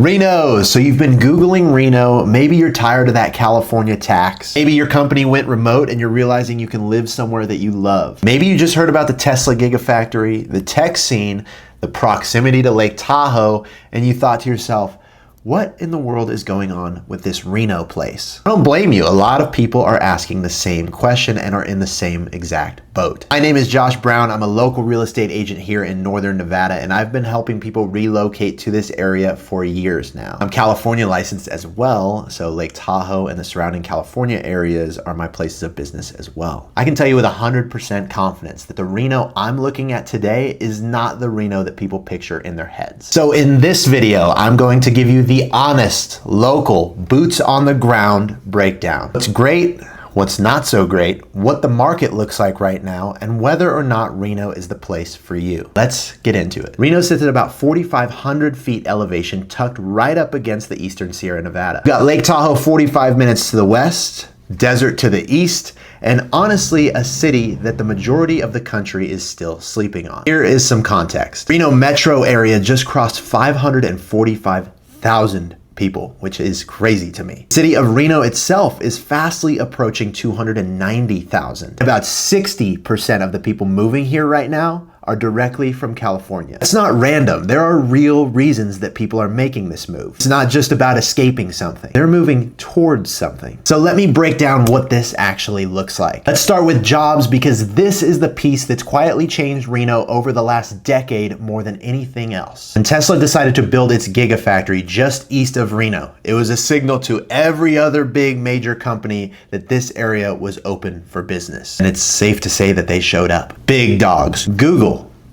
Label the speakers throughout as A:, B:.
A: Reno. So you've been Googling Reno. Maybe you're tired of that California tax. Maybe your company went remote and you're realizing you can live somewhere that you love. Maybe you just heard about the Tesla Gigafactory, the tech scene, the proximity to Lake Tahoe, and you thought to yourself, what in the world is going on with this Reno place? I don't blame you. A lot of people are asking the same question and are in the same exact boat. My name is Josh Brown. I'm a local real estate agent here in Northern Nevada, and I've been helping people relocate to this area for years now. I'm California licensed as well, so Lake Tahoe and the surrounding California areas are my places of business as well. I can tell you with 100% confidence that the Reno I'm looking at today is not the Reno that people picture in their heads. So in this video, I'm going to give you the honest, local, boots on the ground breakdown. What's great, what's not so great, what the market looks like right now, and whether or not Reno is the place for you. Let's get into it. Reno sits at about 4,500 feet elevation, tucked right up against the eastern Sierra Nevada. We've got Lake Tahoe 45 minutes to the west, desert to the east, and honestly, a city that the majority of the country is still sleeping on. Here is some context. Reno metro area just crossed 545,000 people, which is crazy to me. The city of Reno itself is fastly approaching 290,000. About 60% of the people moving here right now are directly from California. It's not random. There are real reasons that people are making this move. It's not just about escaping something. They're moving towards something. So let me break down what this actually looks like. Let's start with jobs, because this is the piece that's quietly changed Reno over the last decade more than anything else. When Tesla decided to build its Gigafactory just east of Reno, it was a signal to every other big major company that this area was open for business. And it's safe to say that they showed up. Big dogs, Google,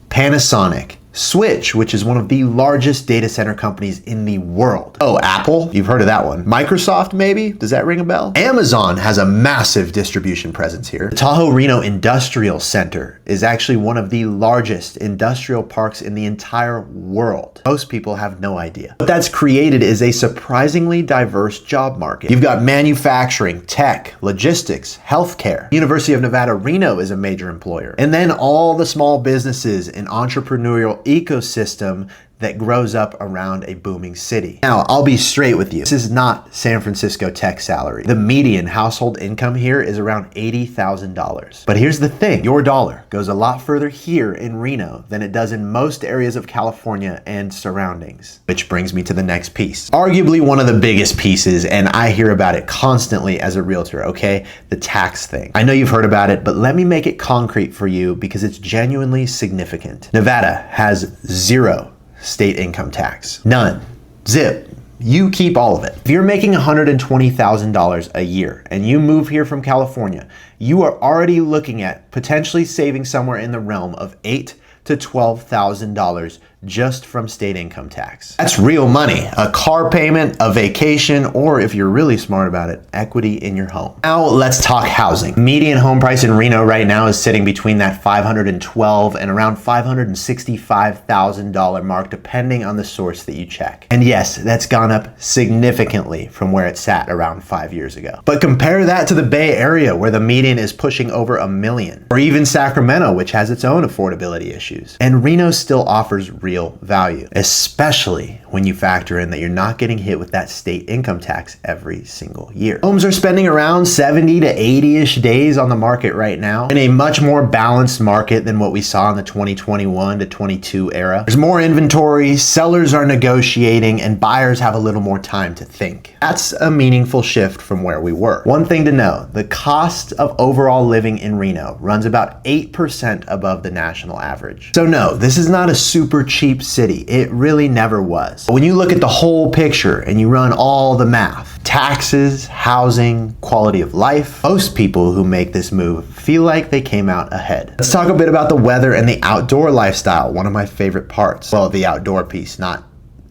A: Panasonic, Switch, which is one of the largest data center companies in the world. Oh, Apple, you've heard of that one. Microsoft, maybe? Does that ring a bell? Amazon has a massive distribution presence here. The Tahoe Reno Industrial Center is actually one of the largest industrial parks in the entire world. Most people have no idea. What that's created is a surprisingly diverse job market. You've got manufacturing, tech, logistics, healthcare. University of Nevada, Reno is a major employer. And then all the small businesses and entrepreneurial ecosystem that grows up around a booming city. Now, I'll be straight with you. This is not San Francisco tech salary. The median household income here is around $80,000. But here's the thing, your dollar goes a lot further here in Reno than it does in most areas of California and surroundings. Which brings me to the next piece. Arguably one of the biggest pieces, and I hear about it constantly as a realtor, okay? The tax thing. I know you've heard about it, but let me make it concrete for you because it's genuinely significant. Nevada has zero state income tax. None. Zip. You keep all of it. If you're making $120,000 a year and you move here from California, you are already looking at potentially saving somewhere in the realm of $8,000 to $12,000 just from state income tax. That's real money. A car payment, a vacation, or if you're really smart about it, equity in your home. Now let's talk housing. Median home price in Reno right now is sitting between that $512,000 and around $565,000 mark, depending on the source that you check. And yes, that's gone up significantly from where it sat around 5 years ago. But compare that to the Bay Area, where the median is pushing over $1 million, or even Sacramento, which has its own affordability issues. And Reno still offers real value, especially when you factor in that you're not getting hit with that state income tax every single year. Homes are spending around 70 to 80-ish days on the market right now, in a much more balanced market than what we saw in the 2021 to 22 era. There's more inventory, sellers are negotiating, and buyers have a little more time to think. That's a meaningful shift from where we were. One thing to know, the cost of overall living in Reno runs about 8% above the national average. So no, this is not a super cheap city. It really never was. But when you look at the whole picture and you run all the math, taxes, housing, quality of life, most people who make this move feel like they came out ahead. Let's talk a bit about the weather and the outdoor lifestyle, one of my favorite parts. Well, the outdoor piece, not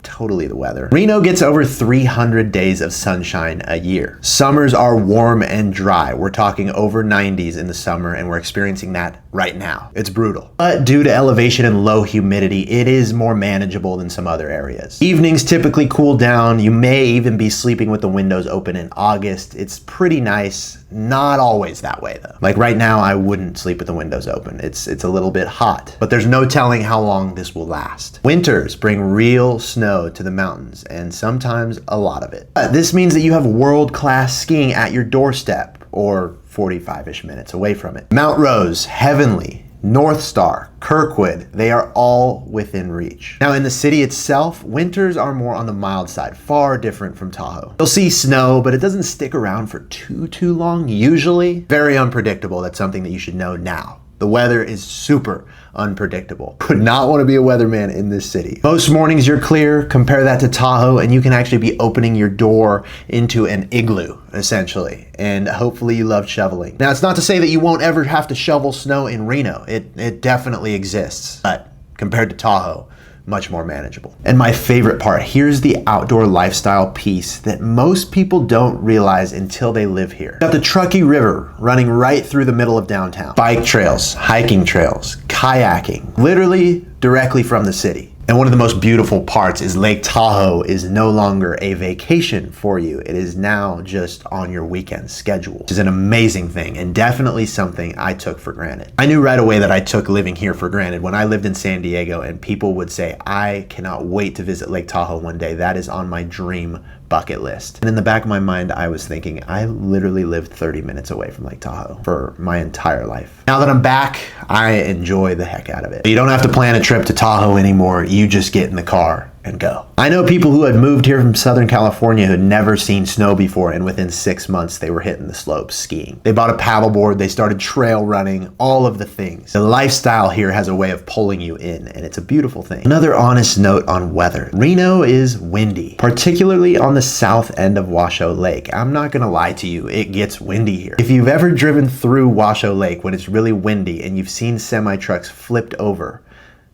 A: totally the weather. Reno gets over 300 days of sunshine a year. Summers are warm and dry. We're talking over 90s in the summer, and we're experiencing that right now. It's brutal. But due to elevation and low humidity, it is more manageable than some other areas. Evenings typically cool down. You may even be sleeping with the windows open in August. It's pretty nice. Not always that way though. Like right now, I wouldn't sleep with the windows open. It's a little bit hot, but there's no telling how long this will last. Winters bring real snow to the mountains, and sometimes a lot of it. This means that you have world-class skiing at your doorstep, or 45-ish minutes away from it. Mount Rose, Heavenly, North Star, Kirkwood, they are all within reach. Now in the city itself, winters are more on the mild side, far different from Tahoe. You'll see snow, but it doesn't stick around for too long, usually. Very unpredictable, that's something that you should know now. The weather is super unpredictable. Would not want to be a weatherman in this city. Most mornings you're clear, compare that to Tahoe, and you can actually be opening your door into an igloo, essentially. And hopefully you love shoveling. Now, it's not to say that you won't ever have to shovel snow in Reno. It definitely exists, but compared to Tahoe, much more manageable. And my favorite part, here's the outdoor lifestyle piece that most people don't realize until they live here. Got the Truckee River running right through the middle of downtown. Bike trails, hiking trails, kayaking, literally directly from the city. And one of the most beautiful parts is Lake Tahoe is no longer a vacation for you. It is now just on your weekend schedule, which is an amazing thing and definitely something I took for granted. I knew right away that I took living here for granted when I lived in San Diego, and people would say, I cannot wait to visit Lake Tahoe one day. That is on my dream bucket list. And in the back of my mind, I was thinking, I literally lived 30 minutes away from Lake Tahoe for my entire life. Now that I'm back, I enjoy the heck out of it. You don't have to plan a trip to Tahoe anymore. You just get in the car and go. I know people who had moved here from Southern California who had never seen snow before, and within 6 months they were hitting the slopes skiing. They bought a paddleboard, they started trail running, all of the things. The lifestyle here has a way of pulling you in, and it's a beautiful thing. Another honest note on weather. Reno is windy, particularly on the south end of Washoe Lake. I'm not gonna lie to you, it gets windy here. If you've ever driven through Washoe Lake when it's really windy and you've seen semi-trucks flipped over,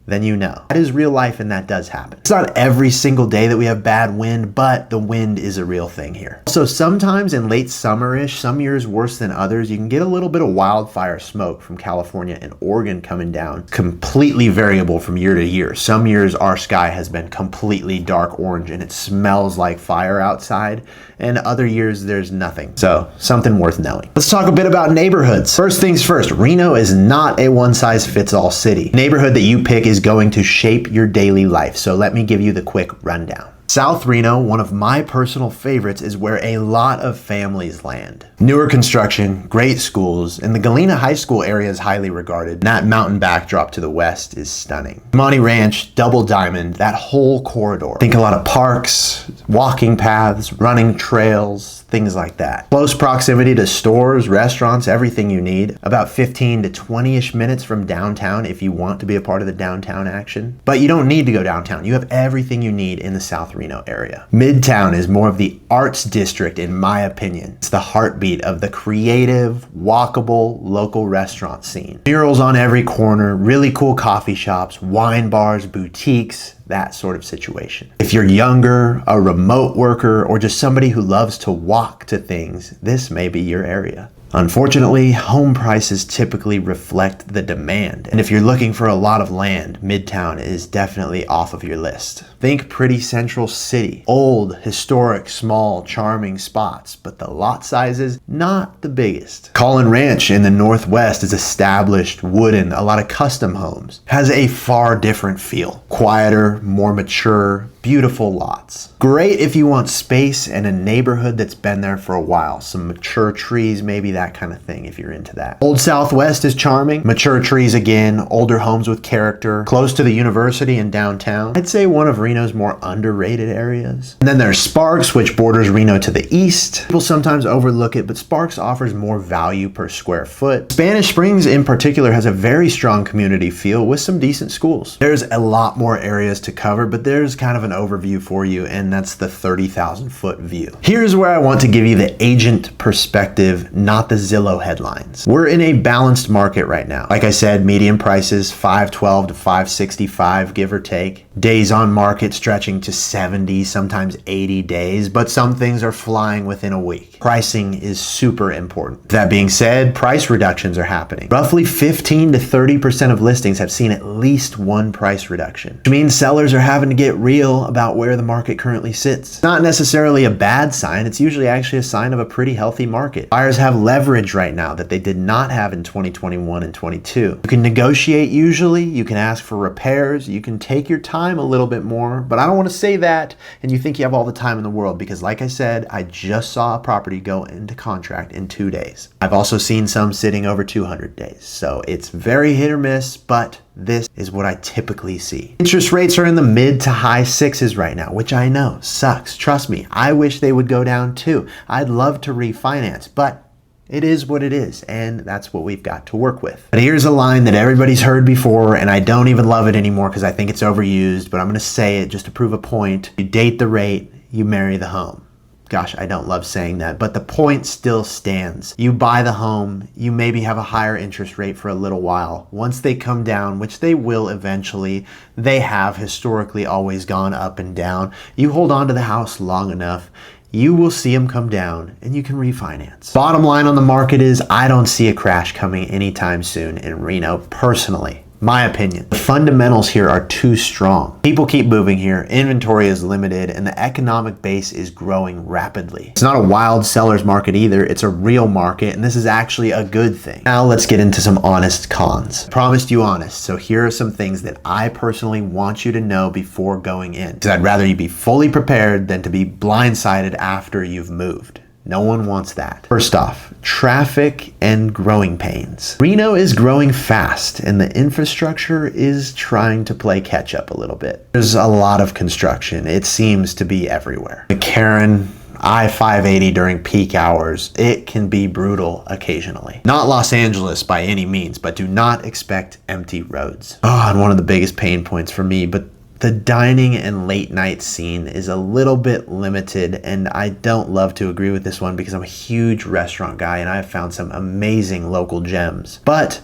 A: then you know. That is real life, and that does happen. It's not every single day that we have bad wind, but the wind is a real thing here. So sometimes in late summer-ish, some years worse than others, you can get a little bit of wildfire smoke from California and Oregon coming down. Completely variable from year to year. Some years our sky has been completely dark orange and it smells like fire outside, and other years there's nothing. So something worth knowing. Let's talk a bit about neighborhoods. First things first, Reno is not a one-size-fits-all city. The neighborhood that you pick is going to shape your daily life. So let me give you the quick rundown. South Reno, one of my personal favorites, is where a lot of families land. Newer construction, great schools, and the Galena High School area is highly regarded. And that mountain backdrop to the west is stunning. Monty Ranch, Double Diamond, that whole corridor. Think a lot of parks, walking paths, running trails, things like that. Close proximity to stores, restaurants, everything you need. About 15 to 20-ish minutes from downtown if you want to be a part of the downtown action. But you don't need to go downtown. You have everything you need in the South Reno area. Midtown is more of the arts district, in my opinion. It's the heartbeat of the creative, walkable, local restaurant scene. Murals on every corner, really cool coffee shops, wine bars, boutiques, that sort of situation. If you're younger, a remote worker, or just somebody who loves to walk to things, this may be your area. Unfortunately, home prices typically reflect the demand, and if you're looking for a lot of land, Midtown is definitely off of your list. Think pretty central city, old, historic, small, charming spots, but the lot sizes, not the biggest. Collin Ranch in the northwest is established, wooden, a lot of custom homes. Has a far different feel. Quieter, more mature, beautiful lots. Great if you want space and a neighborhood that's been there for a while. Some mature trees, maybe that kind of thing if you're into that. Old Southwest is charming. Mature trees again, older homes with character, close to the university and downtown. I'd say one of Reno's more underrated areas. And then there's Sparks, which borders Reno to the east. People sometimes overlook it, but Sparks offers more value per square foot. Spanish Springs in particular has a very strong community feel with some decent schools. There's a lot more areas to cover, but there's kind of an overview for you, and that's the 30,000 foot view. Here's where I want to give you the agent perspective, not the Zillow headlines. We're in a balanced market right now. Like I said, median prices 512 to 565, give or take. Days on market stretching to 70, sometimes 80 days, but some things are flying within a week. Pricing is super important. That being said, price reductions are happening. Roughly 15 to 30% of listings have seen at least one price reduction, which means sellers are having to get real about where the market currently sits. It's not necessarily a bad sign. It's usually actually a sign of a pretty healthy market. Buyers have leverage right now that they did not have in 2021 and 22. You can negotiate usually, you can ask for repairs, you can take your time a little bit more, but I don't want to say that and you think you have all the time in the world, because like I said, I just saw a property go into contract in 2 days. I've also seen some sitting over 200 days. So it's very hit or miss, but this is what I typically see. Interest rates are in the mid to high sixes right now, which I know sucks. Trust me, I wish they would go down too. I'd love to refinance, but it is what it is, and that's what we've got to work with. But here's a line that everybody's heard before, and I don't even love it anymore because I think it's overused, but I'm going to say it just to prove a point. You date the rate, you marry the home. Gosh, I don't love saying that, but the point still stands. You buy the home, you maybe have a higher interest rate for a little while. Once they come down, which they will eventually, they have historically always gone up and down. You hold on to the house long enough, you will see them come down and you can refinance. Bottom line on the market is I don't see a crash coming anytime soon in Reno personally. My opinion. The fundamentals here are too strong. People keep moving here, inventory is limited, and the economic base is growing rapidly. It's not a wild seller's market either, it's a real market, and this is actually a good thing. Now let's get into some honest cons. I promised you honest, so here are some things that I personally want you to know before going in, because I'd rather you be fully prepared than to be blindsided after you've moved. No one wants that. First off, traffic and growing pains. Reno is growing fast and the infrastructure is trying to play catch up a little bit. There's a lot of construction. It seems to be everywhere. McCarran, I-580 during peak hours, it can be brutal occasionally. Not Los Angeles by any means, but do not expect empty roads. And one of the biggest pain points for me, but the dining and late night scene is a little bit limited, and I don't love to agree with this one because I'm a huge restaurant guy and I've found some amazing local gems. But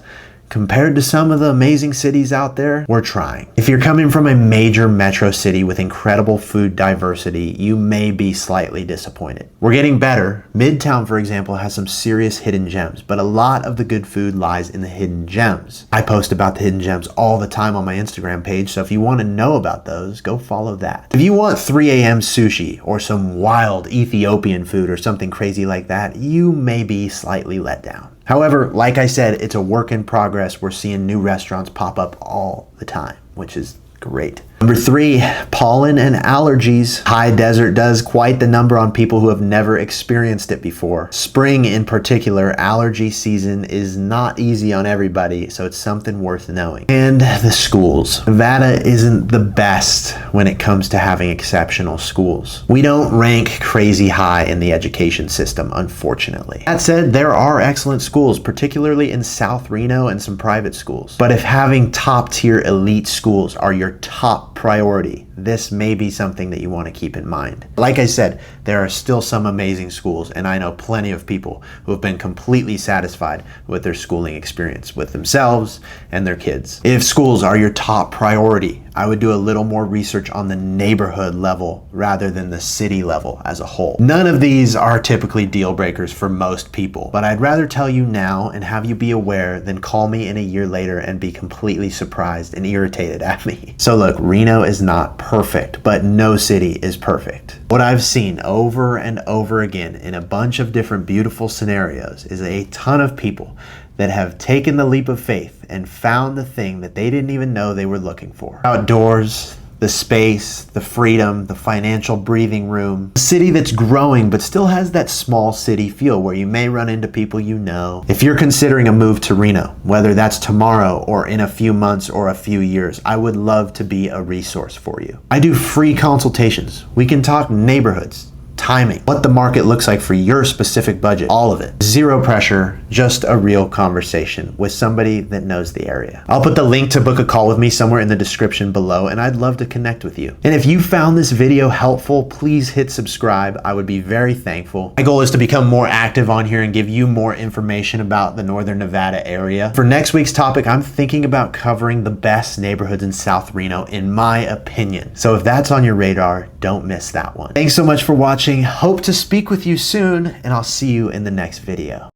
A: compared to some of the amazing cities out there, we're trying. If you're coming from a major metro city with incredible food diversity, you may be slightly disappointed. We're getting better. Midtown, for example, has some serious hidden gems, but a lot of the good food lies in the hidden gems. I post about the hidden gems all the time on my Instagram page, so if you want to know about those, go follow that. If you want 3 a.m. sushi or some wild Ethiopian food or something crazy like that, you may be slightly let down. However, like I said, it's a work in progress. We're seeing new restaurants pop up all the time, which is great. Number 3, pollen and allergies. High desert does quite the number on people who have never experienced it before. Spring in particular, allergy season is not easy on everybody, so it's something worth knowing. And the schools. Nevada isn't the best when it comes to having exceptional schools. We don't rank crazy high in the education system, unfortunately. That said, there are excellent schools, particularly in South Reno and some private schools. But if having top tier elite schools are your top priority, this may be something that you want to keep in mind. Like I said, there are still some amazing schools, and I know plenty of people who have been completely satisfied with their schooling experience with themselves and their kids. If schools are your top priority, I would do a little more research on the neighborhood level rather than the city level as a whole. None of these are typically deal breakers for most people, but I'd rather tell you now and have you be aware than call me in a year later and be completely surprised and irritated at me. So look, Reno is not perfect, but no city is perfect. What I've seen over and over again in a bunch of different beautiful scenarios is a ton of people that have taken the leap of faith and found the thing that they didn't even know they were looking for. Outdoors, the space, the freedom, the financial breathing room. A city that's growing but still has that small city feel where you may run into people you know. If you're considering a move to Reno, whether that's tomorrow or in a few months or a few years, I would love to be a resource for you. I do free consultations. We can talk neighborhoods, timing, what the market looks like for your specific budget, all of it. Zero pressure, just a real conversation with somebody that knows the area. I'll put the link to book a call with me somewhere in the description below, and I'd love to connect with you. And if you found this video helpful, please hit subscribe. I would be very thankful. My goal is to become more active on here and give you more information about the Northern Nevada area. For next week's topic, I'm thinking about covering the best neighborhoods in South Reno, in my opinion. So if that's on your radar, don't miss that one. Thanks so much for watching. Hope to speak with you soon, and I'll see you in the next video.